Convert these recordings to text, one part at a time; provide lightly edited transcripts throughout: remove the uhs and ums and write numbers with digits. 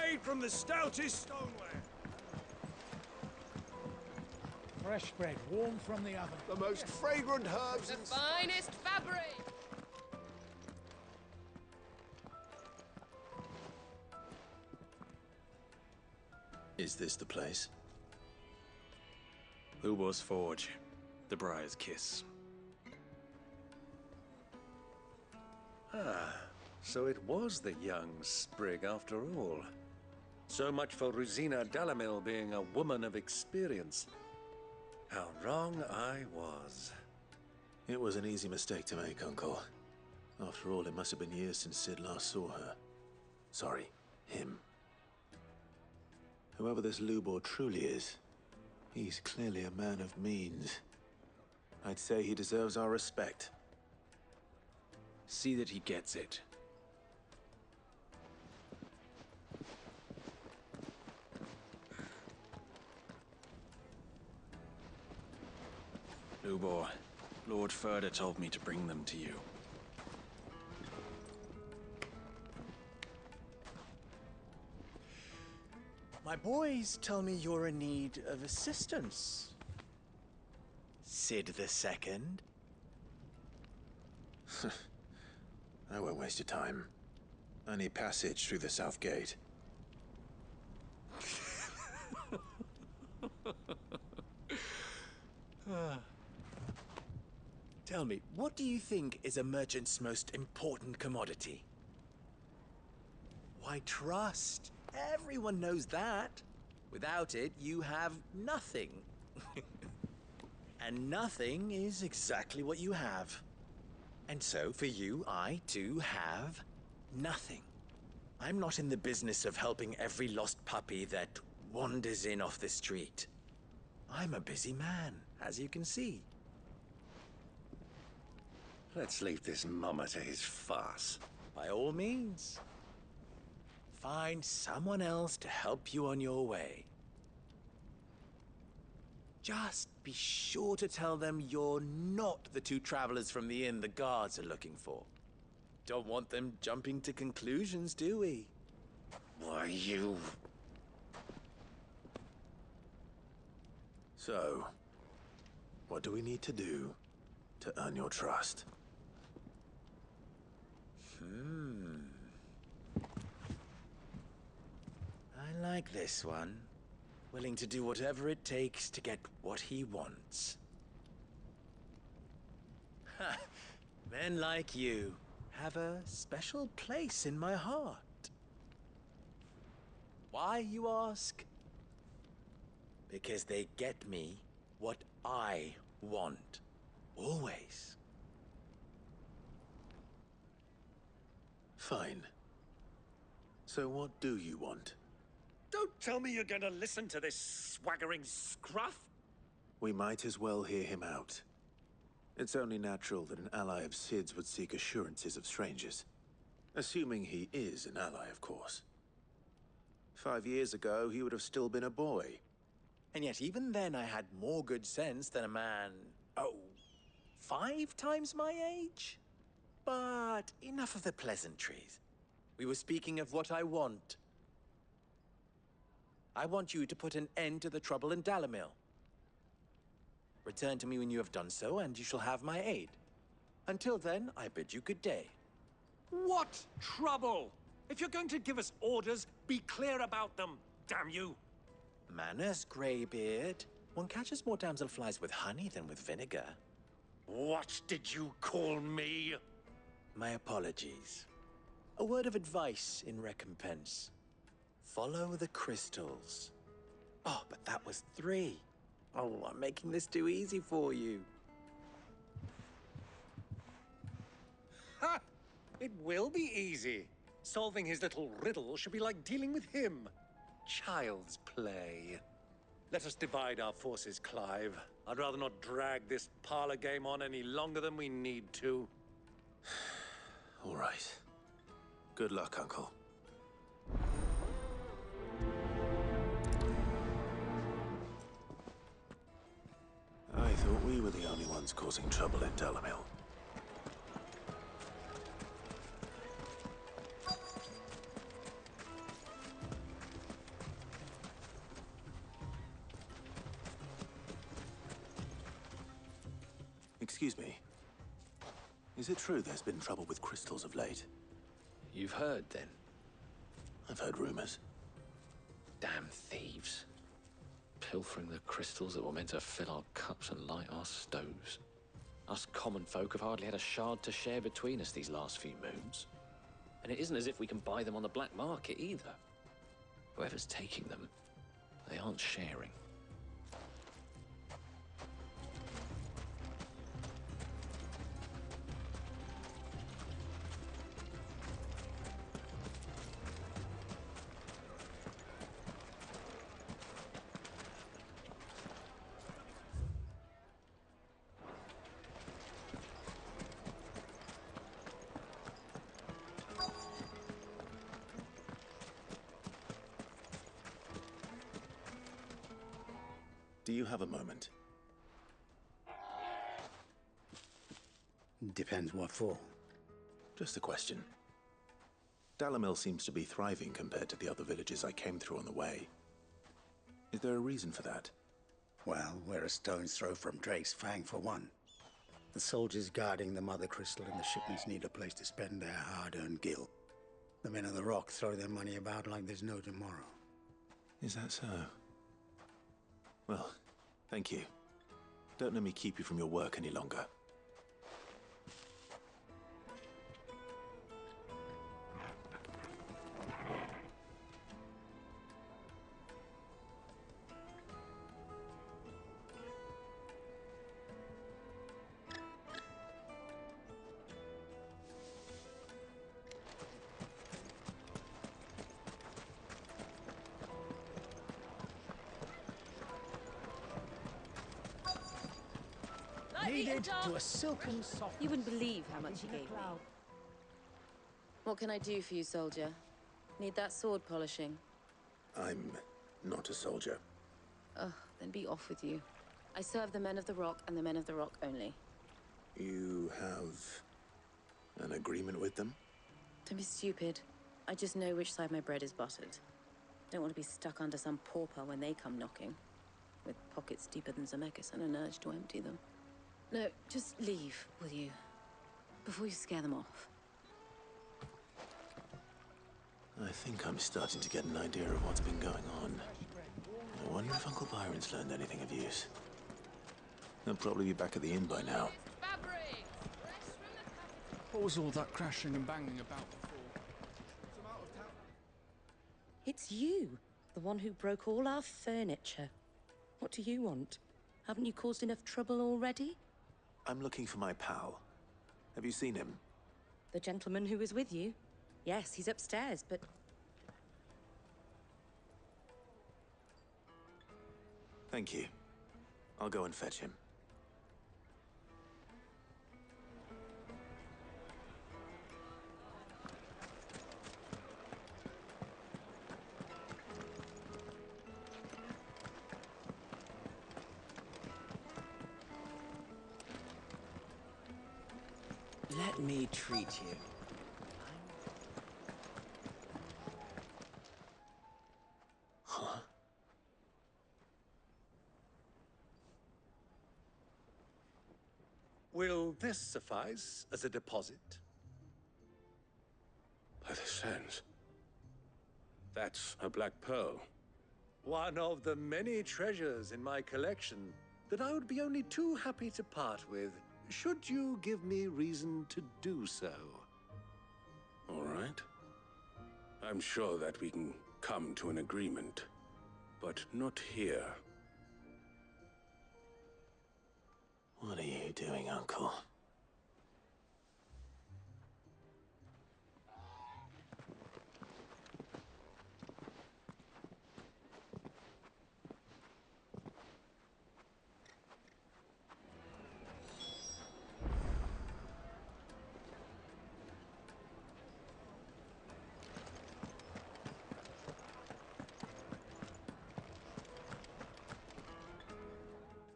made from the stoutest stoneware. Fresh bread, warm from the oven. The most fragrant herbs The and... finest fabric! Is this the place? Ubor's Forge. The Briar's Kiss. Ah, so it was the young sprig after all. So much for Rosina Dalamil being a woman of experience. How wrong I was. It was an easy mistake to make, Uncle. After all, it must have been years since Sid last saw her. Sorry, him. Whoever this Lubor truly is, he's clearly a man of means. I'd say he deserves our respect. See that he gets it. Lubor, Lord Furder told me to bring them to you. My boys tell me you're in need of assistance. Sid the Second. I won't waste your time. I need passage through the south gate. Tell me, what do you think is a merchant's most important commodity? Why, trust. Everyone knows that. Without it, you have nothing. And nothing is exactly what you have. And so, for you, I, too, have nothing. I'm not in the business of helping every lost puppy that wanders in off the street. I'm a busy man, as you can see. Let's leave this mummer to his farce. By all means. Find someone else to help you on your way. Just be sure to tell them you're not the two travelers from the inn the guards are looking for. Don't want them jumping to conclusions, do we? Why, you... So, what do we need to do to earn your trust? I like this one. Willing to do whatever it takes to get what he wants. Ha! Men like you have a special place in my heart. Why, you ask? Because they get me what I want. Always. Fine. So what do you want? Don't tell me you're gonna listen to this swaggering scruff! We might as well hear him out. It's only natural that an ally of Sid's would seek assurances of strangers. Assuming he is an ally, of course. 5 years ago, he would have still been a boy. And yet even then I had more good sense than a man, 5 times my age? But enough of the pleasantries. We were speaking of what I want. I want you to put an end to the trouble in Dalamil. Return to me when you have done so, and you shall have my aid. Until then, I bid you good day. What trouble? If you're going to give us orders, be clear about them, damn you! Manners, Greybeard. One catches more damselflies with honey than with vinegar. What did you call me? My apologies. A word of advice in recompense. Follow the crystals. Oh, but that was 3. Oh, I'm making this too easy for you. Ha! It will be easy. Solving his little riddle should be like dealing with him. Child's play. Let us divide our forces, Clive. I'd rather not drag this parlor game on any longer than we need to. All right. Good luck, Uncle. I thought we were the only ones causing trouble in Dalamil. Excuse me. Is it true there's been trouble with crystals of late? You've heard, then? I've heard rumors. Damn thieves. Pilfering the crystals that were meant to fill our cups and light our stoves. Us common folk have hardly had a shard to share between us these last few moons. And it isn't as if we can buy them on the black market either. Whoever's taking them, they aren't sharing. Do you have a moment? Depends what for. Just a question. Dalamil seems to be thriving compared to the other villages I came through on the way. Is there a reason for that? Well, we're a stone's throw from Drake's Fang for one. The soldiers guarding the Mother Crystal and the shipments need a place to spend their hard-earned gil. The men of the Rock throw their money about like there's no tomorrow. Is that so? Well, thank you. Don't let me keep you from your work any longer. Needed to a silken soft. You wouldn't believe how much he gave me. What can I do for you, soldier? Need that sword polishing? I'm not a soldier. Ugh, then be off with you. I serve the men of the Rock and the men of the Rock only. You have an agreement with them? Don't be stupid. I just know which side my bread is buttered. Don't want to be stuck under some pauper when they come knocking, with pockets deeper than Zemeckis and an urge to empty them. No, just leave, will you? Before you scare them off. I think I'm starting to get an idea of what's been going on. I wonder if Uncle Byron's learned anything of use. He'll probably be back at the inn by now. What was all that crashing and banging about before? It's you, the one who broke all our furniture. What do you want? Haven't you caused enough trouble already? I'm looking for my pal. Have you seen him? The gentleman who was with you? Yes, he's upstairs, but... Thank you. I'll go and fetch him. Let me treat you. Huh? Will this suffice as a deposit? By the sands. That's a black pearl. One of the many treasures in my collection that I would be only too happy to part with, should you give me reason to do so. All right. I'm sure that we can come to an agreement, but not here. What are you doing, Uncle?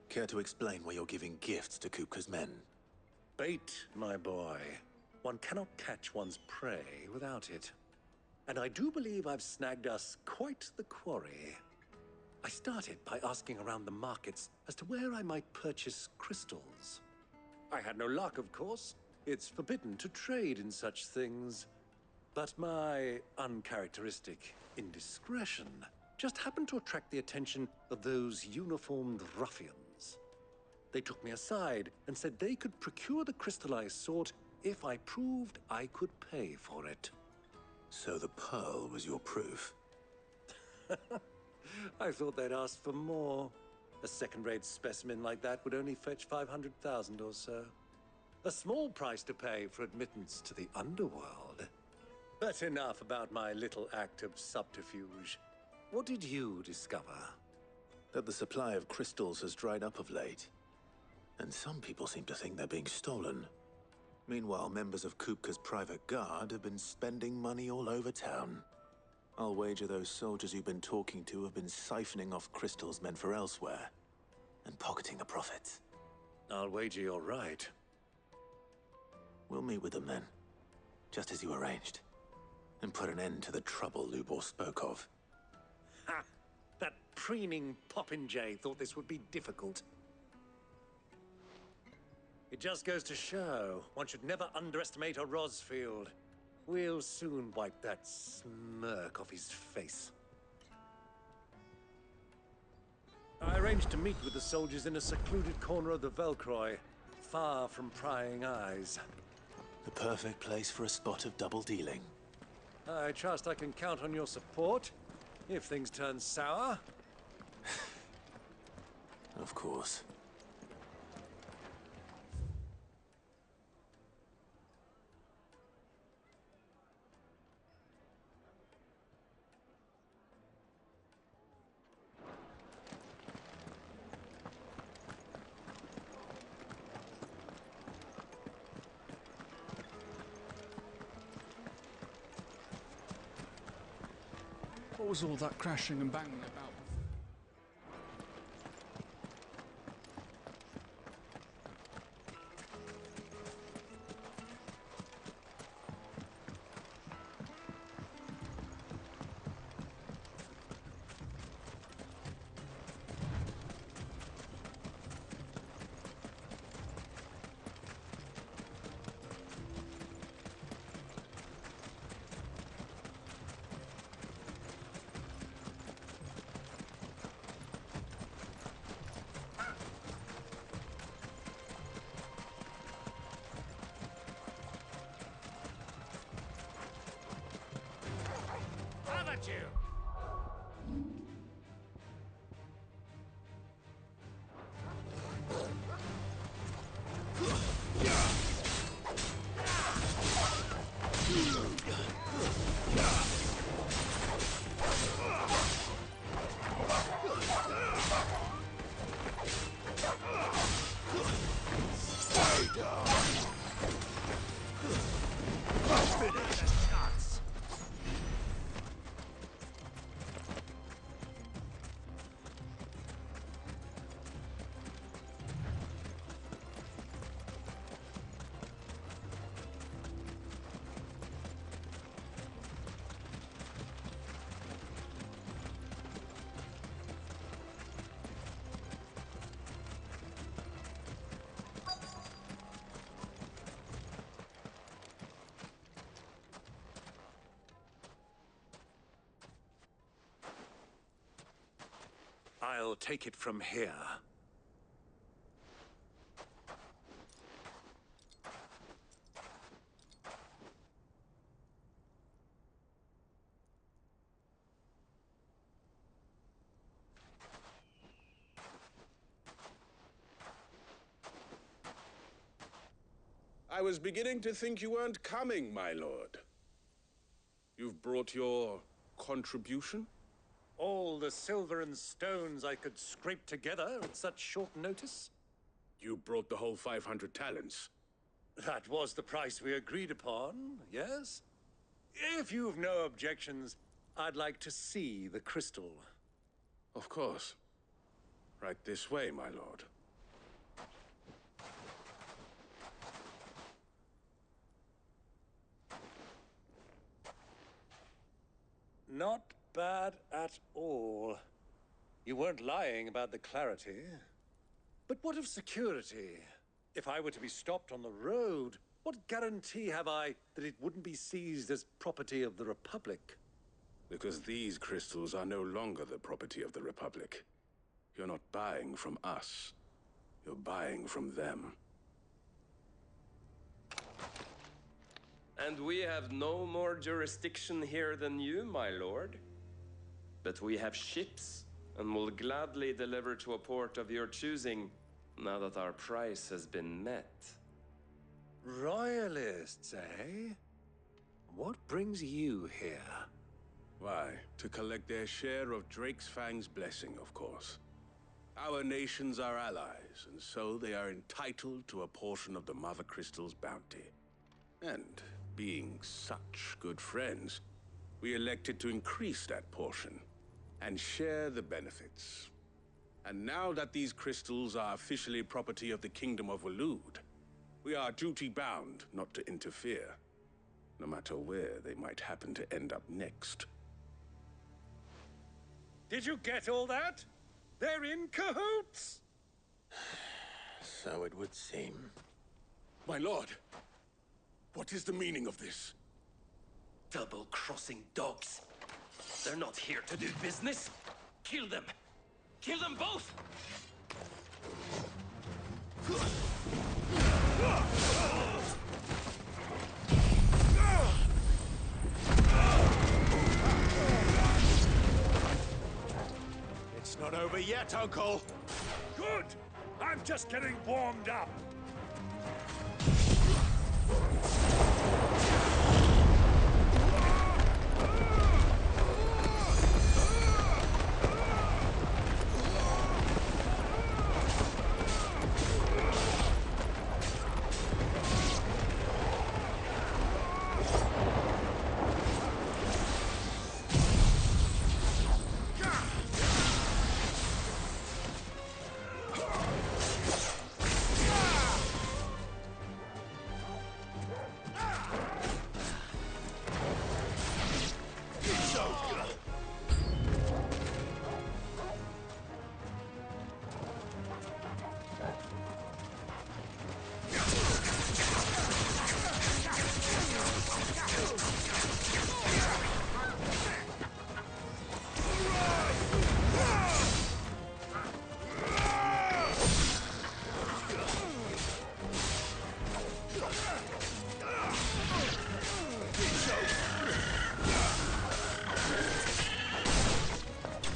Care to explain why you're giving gifts to Kupka's men? Bait, my boy. One cannot catch one's prey without it. And I do believe I've snagged us quite the quarry. I started by asking around the markets as to where I might purchase crystals. I had no luck, of course. It's forbidden to trade in such things. But my uncharacteristic indiscretion just happened to attract the attention of those uniformed ruffians. They took me aside and said they could procure the crystal I sought if I proved I could pay for it. So the pearl was your proof? I thought they'd ask for more. A second-rate specimen like that would only fetch 500,000 or so. A small price to pay for admittance to the underworld. But enough about my little act of subterfuge. What did you discover? That the supply of crystals has dried up of late. And some people seem to think they're being stolen. Meanwhile, members of Kupka's private guard have been spending money all over town. I'll wager those soldiers you've been talking to have been siphoning off crystals meant for elsewhere, and pocketing the profits. I'll wager you're right. We'll meet with them then, just as you arranged, and put an end to the trouble Lubor spoke of. Ha! That preening popinjay thought this would be difficult. It just goes to show, one should never underestimate a Rosfield. We'll soon wipe that smirk off his face. I arranged to meet with the soldiers in a secluded corner of the Velcroy, far from prying eyes. The perfect place for a spot of double dealing. I trust I can count on your support, if things turn sour. Of course. What was all that crashing and banging about? I'll take it from here. I was beginning to think you weren't coming, my lord. You've brought your contribution? All the silver and stones I could scrape together at such short notice? You brought the whole 500 talents. That was the price we agreed upon, yes? If you've no objections, I'd like to see the crystal. Of course. Right this way, my lord. Not bad at all. You weren't lying about the clarity. But what of security? If I were to be stopped on the road, what guarantee have I that it wouldn't be seized as property of the Republic? Because these crystals are no longer the property of the Republic. You're not buying from us. You're buying from them. And we have no more jurisdiction here than you, my lord. But we have ships, and will gladly deliver to a port of your choosing, now that our price has been met. Royalists, eh? What brings you here? Why, to collect their share of Drake's Fang's blessing, of course. Our nations are allies, and so they are entitled to a portion of the Mother Crystal's bounty. And, being such good friends, we elected to increase that portion and share the benefits. And now that these crystals are officially property of the Kingdom of Waloed, we are duty-bound not to interfere, no matter where they might happen to end up next. Did you get all that? They're in cahoots! So it would seem. My lord, what is the meaning of this? Double-crossing dogs. They're not here to do business. Kill them. Kill them both! It's not over yet, Uncle! Good! I'm just getting warmed up!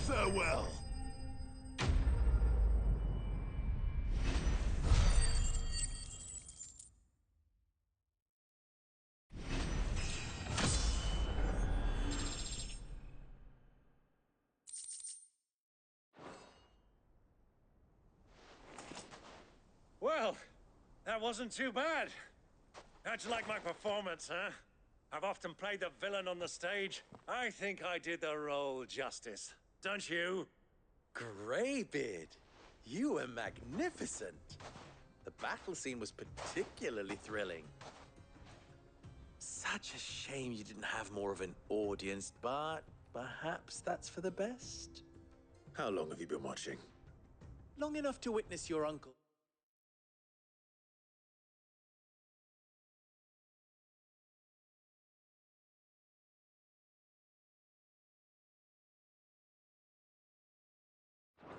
Farewell! Well, that wasn't too bad. How'd you like my performance, huh? I've often played the villain on the stage. I think I did the role justice. Don't you? Greybeard, you were magnificent. The battle scene was particularly thrilling. Such a shame you didn't have more of an audience, but perhaps that's for the best. How long have you been watching? Long enough to witness your uncle.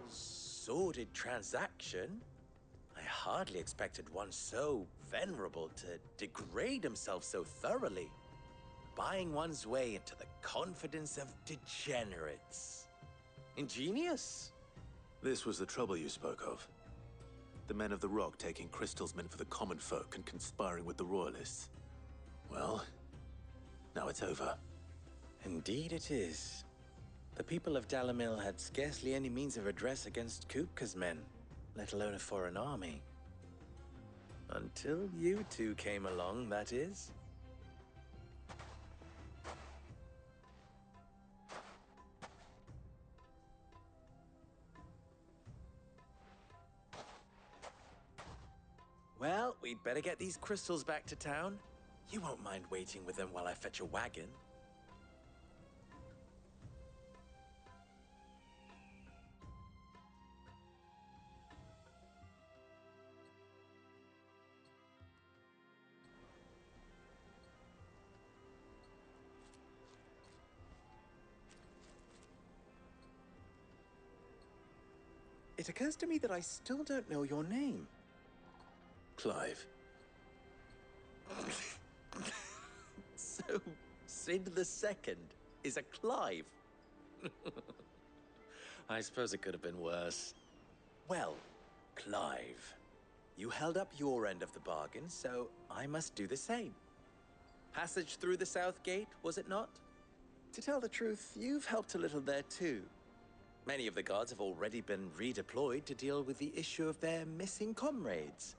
Sordid transaction? I hardly expected one so venerable to degrade himself so thoroughly. Buying one's way into the confidence of degenerates. Ingenious. This was the trouble you spoke of. The men of the Rock taking crystals meant for the common folk and conspiring with the Royalists. Well, now it's over. Indeed it is. The people of Dalamil had scarcely any means of redress against Kupka's men, let alone a foreign army. Until you two came along, that is. Well, we'd better get these crystals back to town. You won't mind waiting with them while I fetch a wagon. It occurs to me that I still don't know your name. Clive. So, Sid the Second is a Clive? I suppose it could have been worse. Well, Clive, you held up your end of the bargain, so I must do the same. Passage through the South Gate, was it not? To tell the truth, you've helped a little there too. Many of the guards have already been redeployed to deal with the issue of their missing comrades.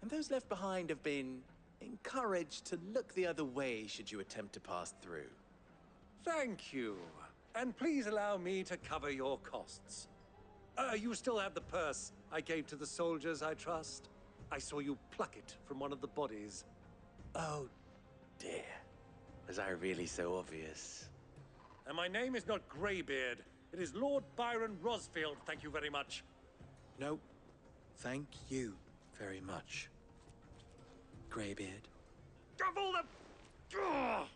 And those left behind have been encouraged to look the other way should you attempt to pass through. Thank you. And please allow me to cover your costs. You still have the purse I gave to the soldiers, I trust? I saw you pluck it from one of the bodies. Oh, dear. Was I really so obvious? And my name is not Greybeard. It is Lord Byron Rosfield, thank you very much. No, thank you very much, Greybeard. Of all the... Ugh!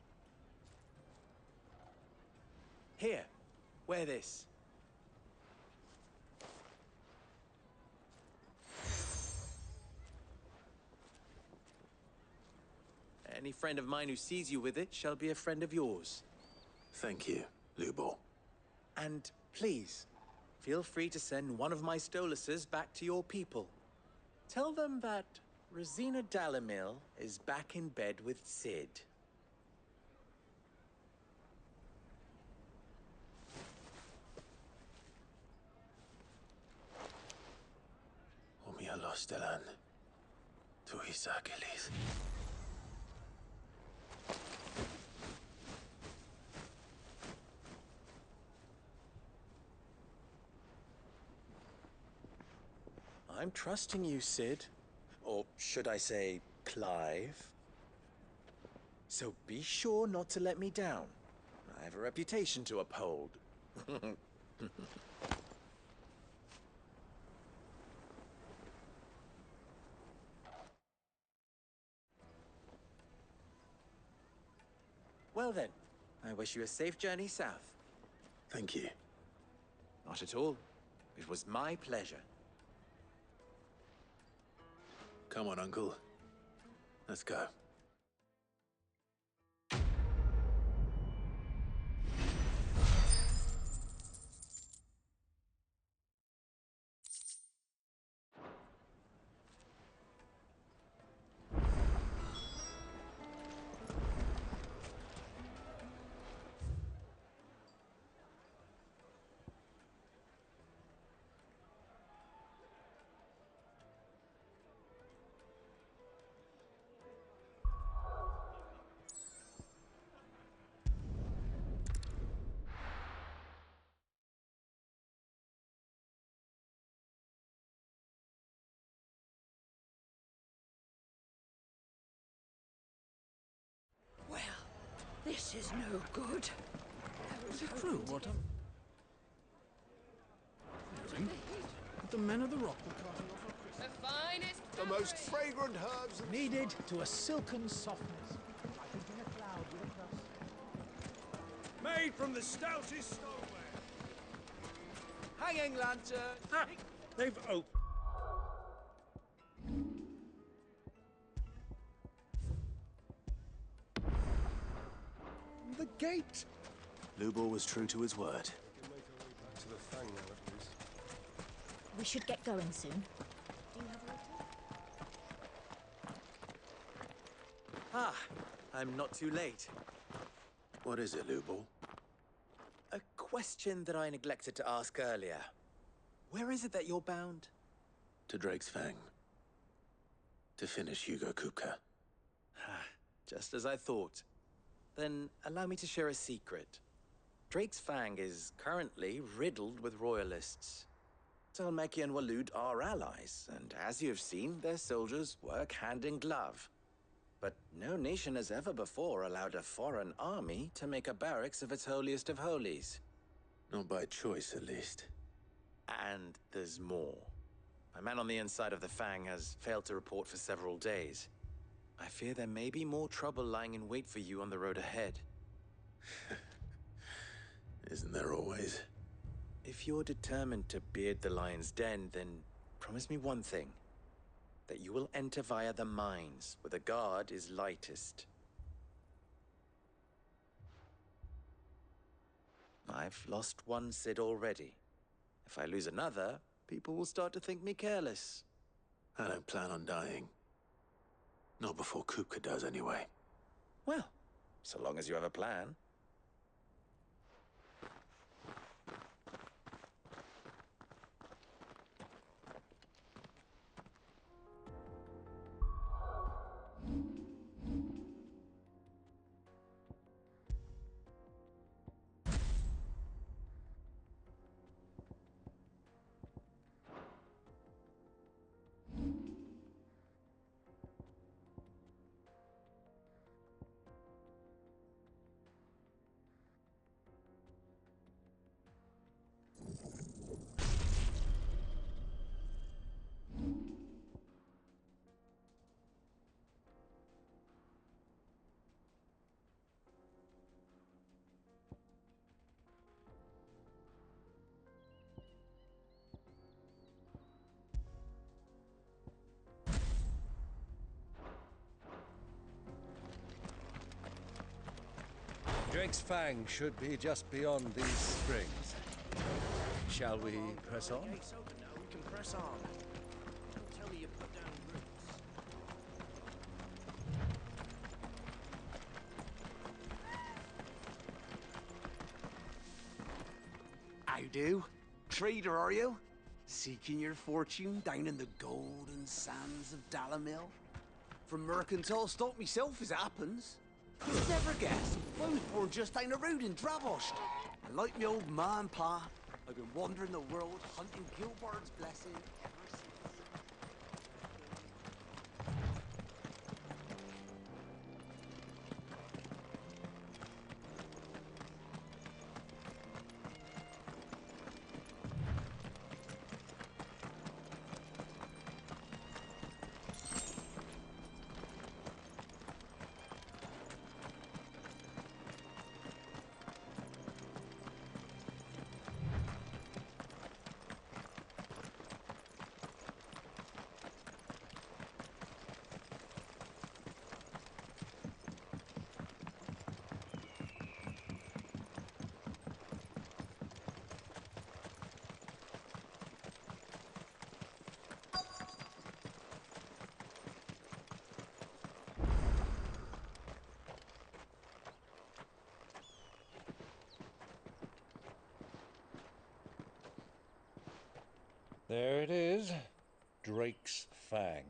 Here, wear this. Any friend of mine who sees you with it shall be a friend of yours. Thank you, Lubor. And please, feel free to send one of my Stoluses back to your people. Tell them that Rosina Dalamil is back in bed with Sid. Omialostelan. Tuhisakelis. I'm trusting you, Sid. Or should I say, Clive? So be sure not to let me down. I have a reputation to uphold. Well then, I wish you a safe journey south. Thank you. Not at all. It was my pleasure. Come on, Uncle. Let's go. Well, this is no good. Is it true what I'm... The men of the rock were cutting off our Christmas. The finest The most fragrant herbs needed to a silken softness. Like in a cloud with a crust. Made from the stoutest stoneware. Hanging lantern! Ah, they've opened. The gate. Lubor was true to his word. We should get going soon. Do you have a letter? Ah, I'm not too late. What is it, Lubor? A question that I neglected to ask earlier. Where is it that you're bound? To Drake's Fang. To finish Hugo Kupka. Just as I thought. Then allow me to share a secret. Drake's Fang is currently riddled with royalists. Talmeki and Walud are allies, and as you've seen, their soldiers work hand in glove. But no nation has ever before allowed a foreign army to make a barracks of its holiest of holies. Not by choice, at least. And there's more. A man on the inside of the Fang has failed to report for several days. I fear there may be more trouble lying in wait for you on the road ahead. Isn't there always? If you're determined to beard the lion's den, then promise me one thing. That you will enter via the mines, where the guard is lightest. I've lost one Cid already. If I lose another, people will start to think me careless. I don't plan on dying. Not before Kupka does, anyway. Well, so long as you have a plan. Drake's Fang should be just beyond these springs. Shall we press on? Okay, so now we can press on. Don't tell me you put down roots. How do? Trader, are you? Seeking your fortune down in the golden sands of Dalamil? From mercantile stock myself, as it happens. You'd never guess. I was born just down the road in Dravost. And like me old ma and pa, I've been wandering the world hunting Gilbard's blessing ever since. There it is, Drake's Fang.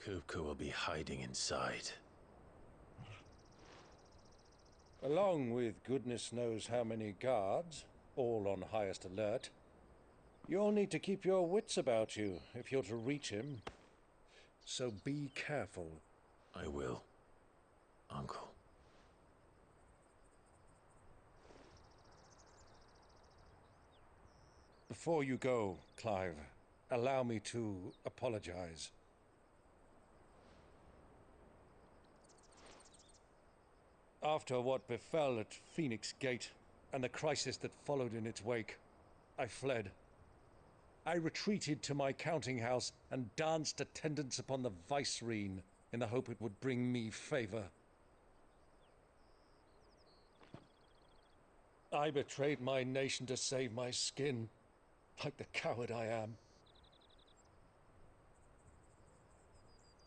Kupka will be hiding inside. Along with goodness knows how many guards, all on highest alert. You'll need to keep your wits about you if you're to reach him. So be careful. I will, Uncle. Before you go, Clive, allow me to apologize. After what befell at Phoenix Gate and the crisis that followed in its wake, I fled. I retreated to my counting house and danced attendance upon the vicereine in the hope it would bring me favor. I betrayed my nation to save my skin, like the coward I am.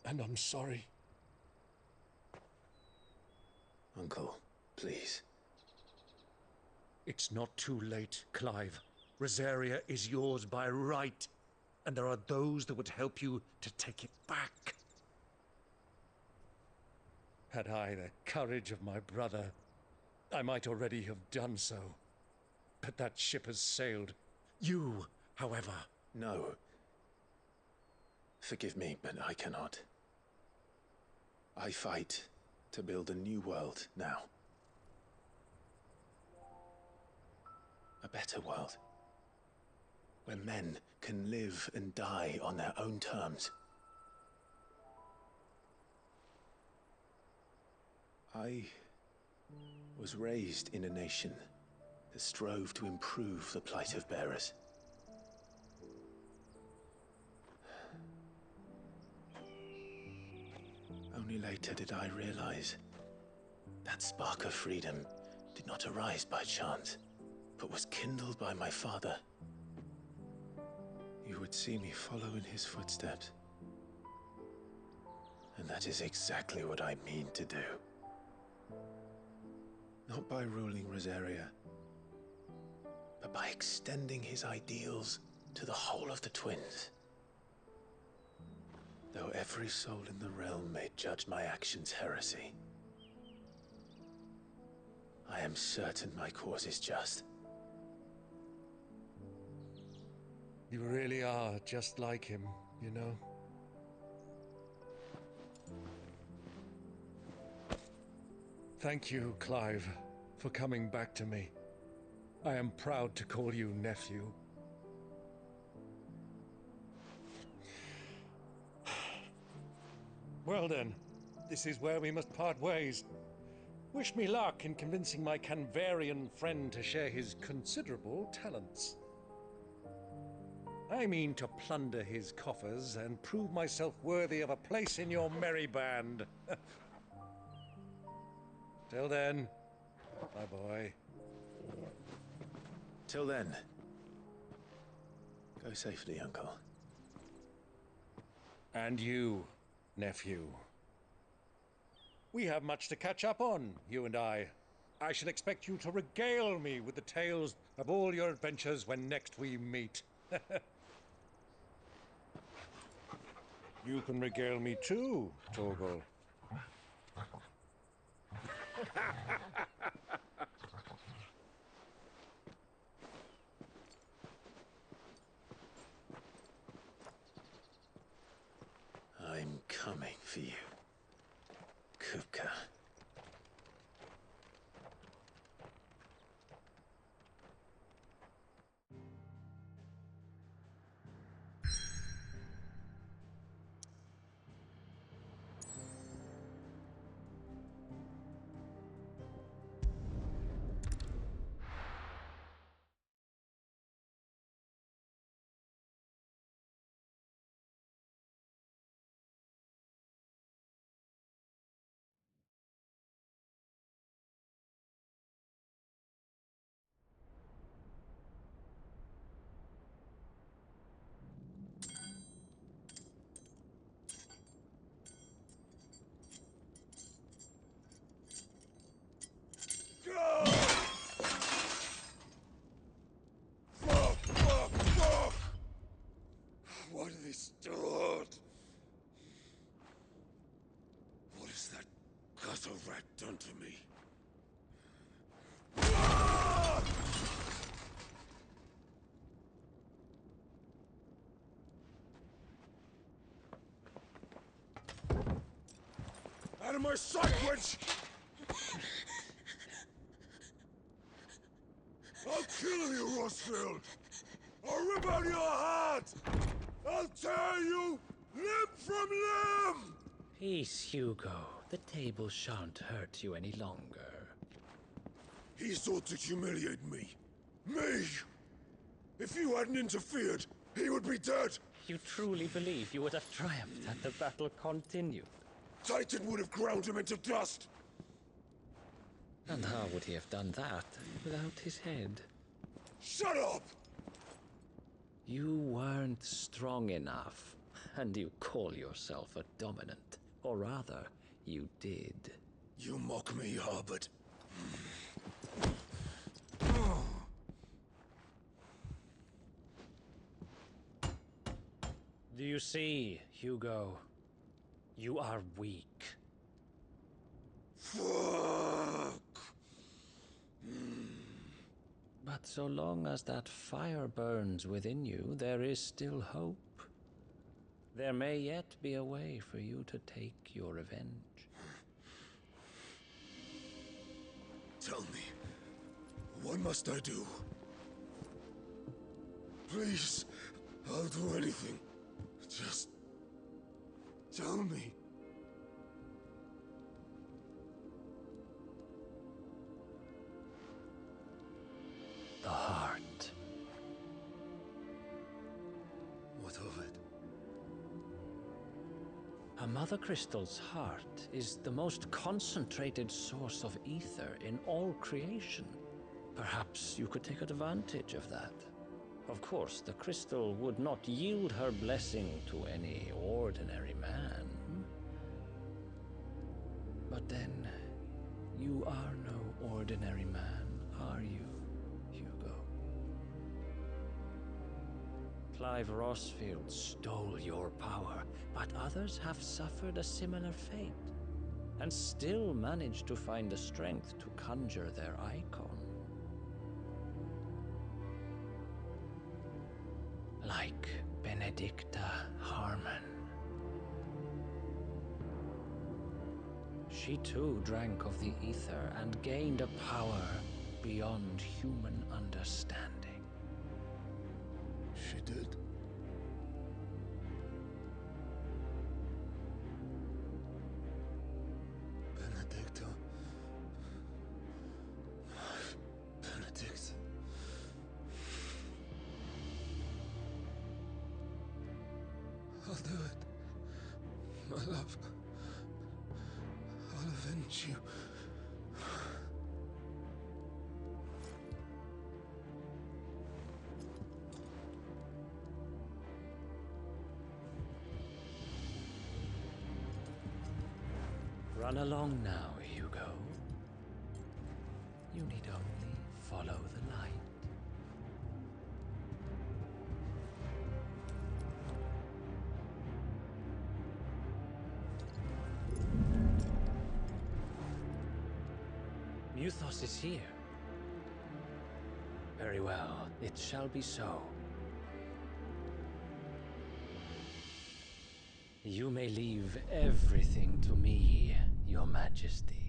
And I'm sorry. Uncle, please. It's not too late, Clive. Rosaria is yours by right, and there are those that would help you to take it back. Had I the courage of my brother, I might already have done so. But that ship has sailed. You, however... No. Forgive me, but I cannot. I fight to build a new world now. A better world. Where men can live and die on their own terms. I was raised in a nation that strove to improve the plight of bearers. Only later did I realize that spark of freedom did not arise by chance, but was kindled by my father. You would see me follow in his footsteps. And that is exactly what I mean to do. Not by ruling Rosaria, but by extending his ideals to the whole of the twins. Though every soul in the realm may judge my actions heresy, I am certain my cause is just. You really are just like him, you know? Thank you, Clive, for coming back to me. I am proud to call you nephew. Well then, this is where we must part ways. Wish me luck in convincing my Canvarian friend to share his considerable talents. I mean to plunder his coffers and prove myself worthy of a place in your merry band. Till then, my boy. Till then, go safely, Uncle. And you, nephew. We have much to catch up on, you and I. I shall expect you to regale me with the tales of all your adventures when next we meet. You can regale me too, Torgal. I'm coming for you, Kupka. What have they stored? What has that gutter rat done to me? Out of my sight, witch! I'll kill you, Rossfield! I'll rip out your heart! I'll tear you limb from limb! Peace, Hugo. The table shan't hurt you any longer. He sought to humiliate me. Me! If you hadn't interfered, he would be dead! You truly believe you would have triumphed had the battle continued? Titan would have ground him into dust! And how would he have done that without his head? Shut up! You weren't strong enough, and you call yourself a dominant. Or rather, you did. You mock me, Harbert. Do you see, Hugo? You are weak. Fuck! But so long as that fire burns within you, there is still hope. There may yet be a way for you to take your revenge. Tell me, what must I do? Please, I'll do anything. Just tell me. A mother crystal's heart is the most concentrated source of ether in all creation. Perhaps you could take advantage of that. Of course, the crystal would not yield her blessing to any ordinary man. But then, you are no ordinary man, are you, Hugo? Clive Rossfield stole your power, but others have suffered a similar fate, and still managed to find the strength to conjure their icon. Like Benedicta Harmon. She too drank of the ether and gained a power beyond human understanding. She did. Benedicta. Benedicta. I'll do it. My love. I'll avenge you. Run along now, Hugo. You need only follow the light. Muthos is here. Very well, it shall be so. You may leave everything to me, Your Majesty.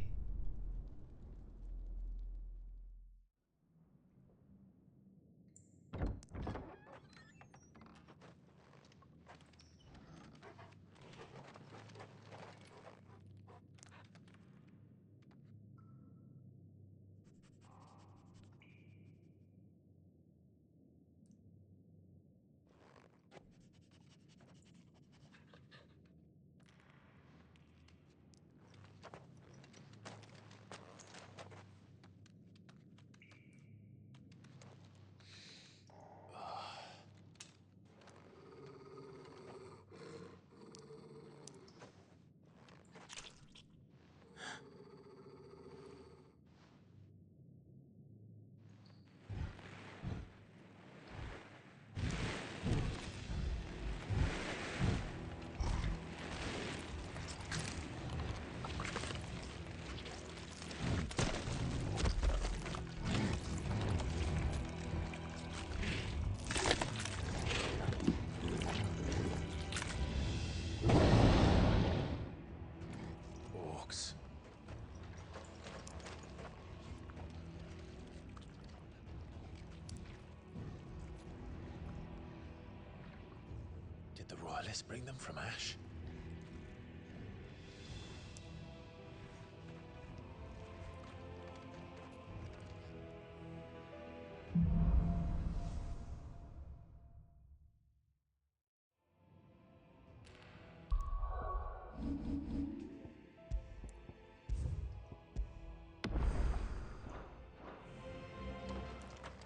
Did the Royalists bring them from Ash?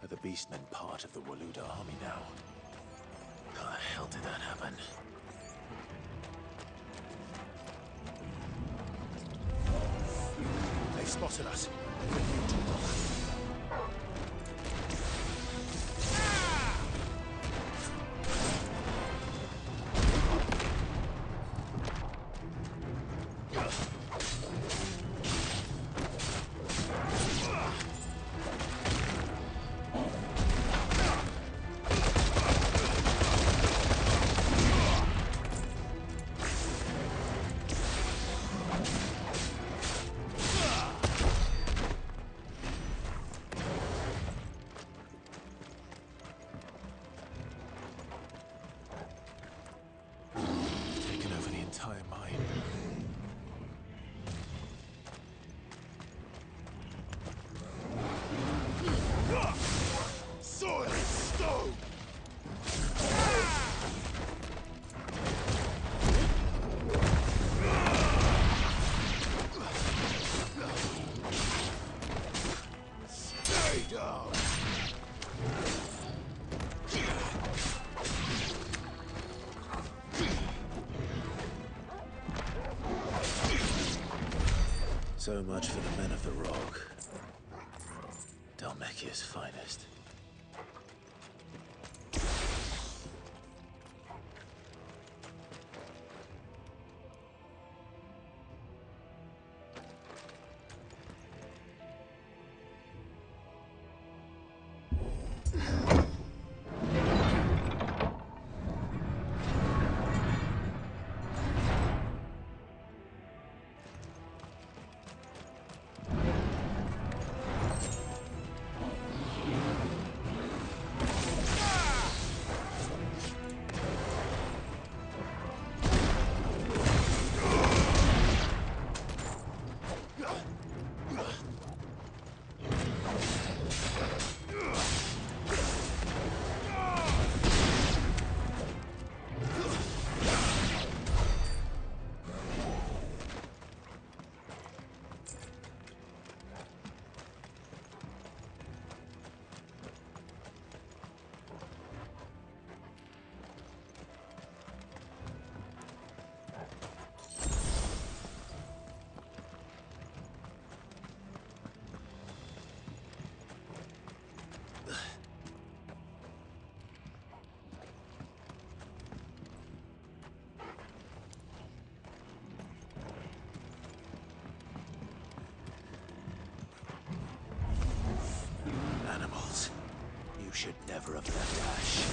Are the Beastmen part of the Waluda army now? How the hell did that happen? They've spotted us. So much for the men of the Rock. Dalmekia's finest. Animals. You should never have left Ash.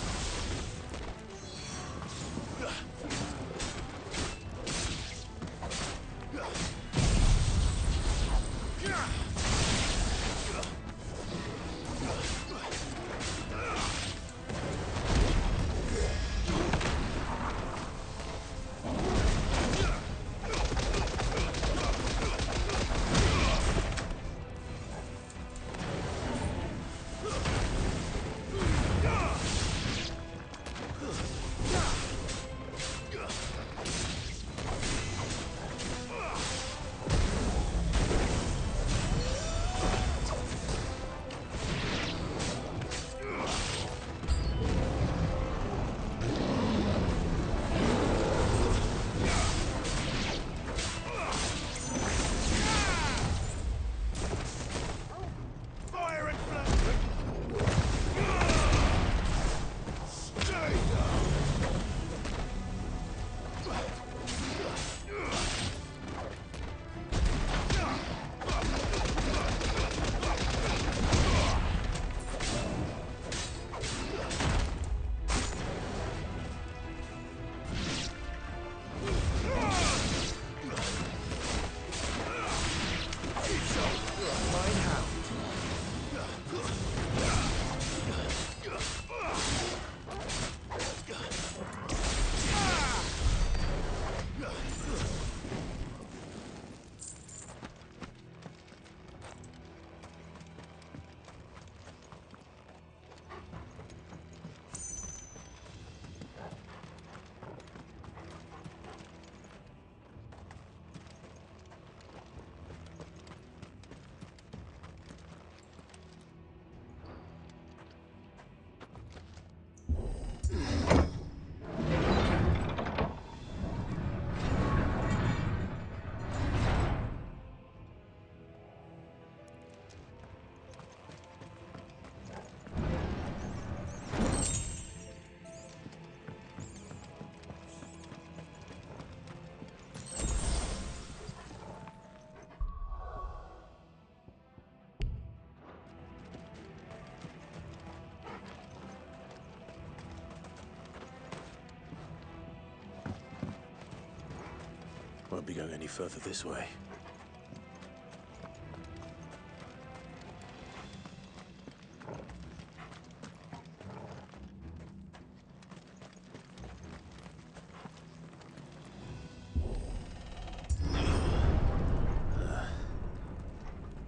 Won't be going any further this way.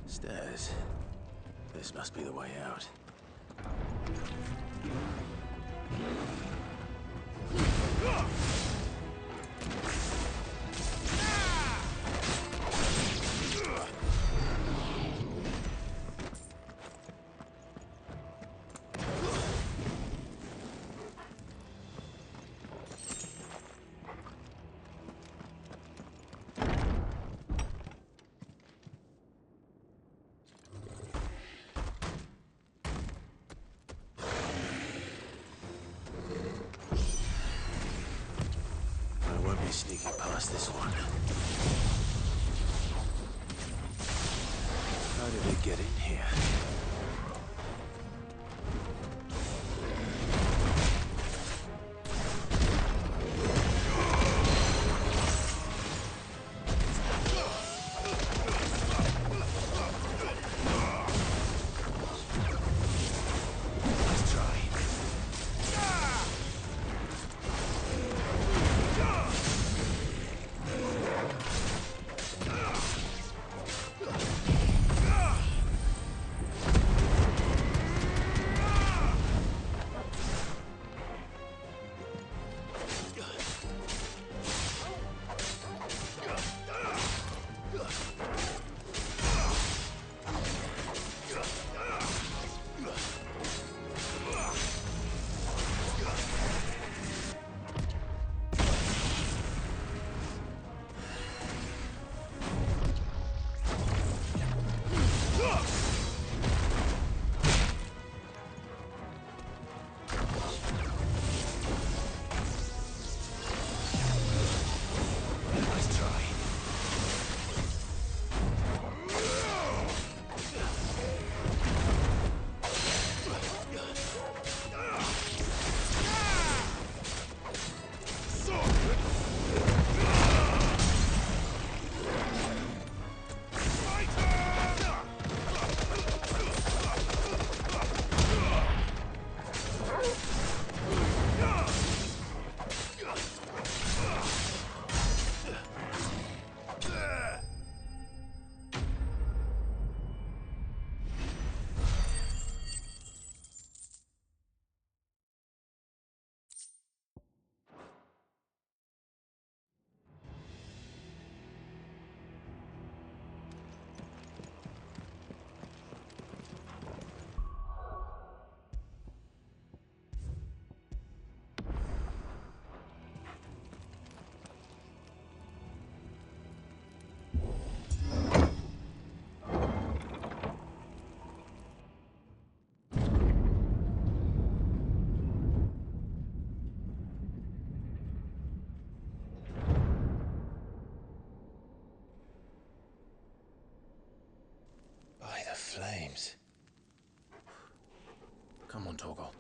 Stairs. This must be the way out. sneaking past this one. How did it get in here? By the flames. Come on, Togo.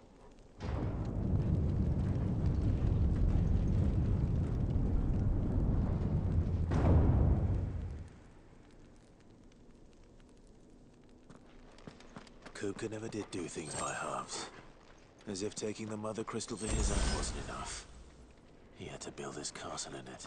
Kuka never did do things by halves. As if taking the Mother Crystal to his own wasn't enough. He had to build his castle in it.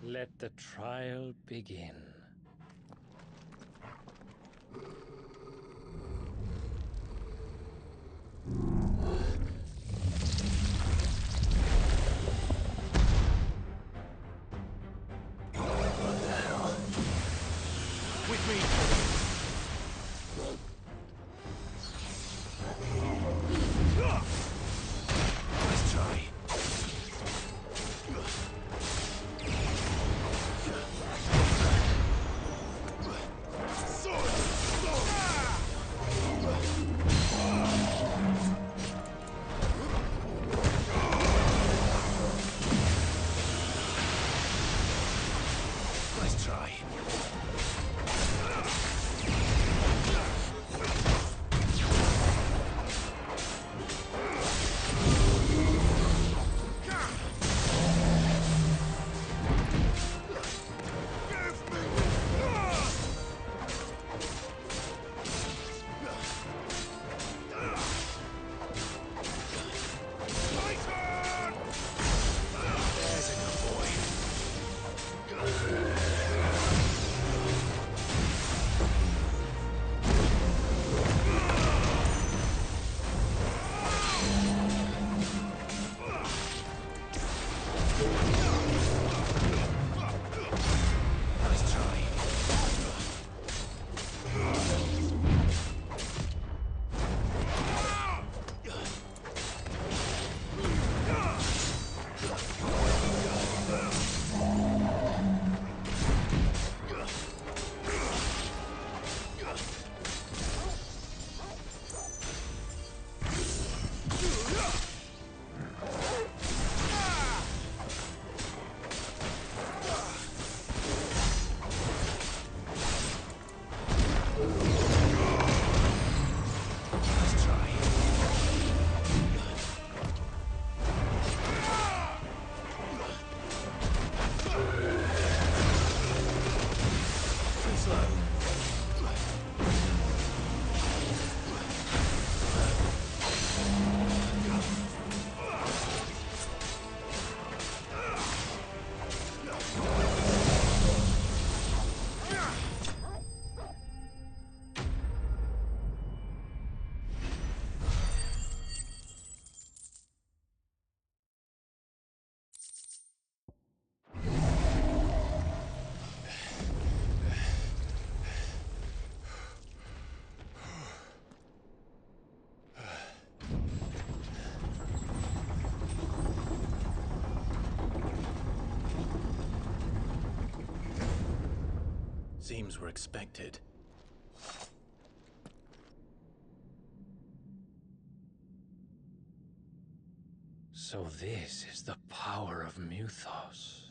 Let the trial begin. What the hell? With me! Nice try. seems were expected. So this is the power of Muthos.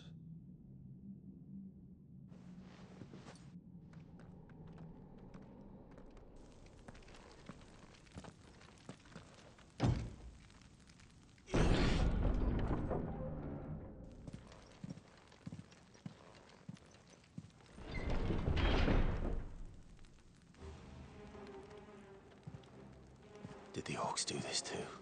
Did the orcs do this too?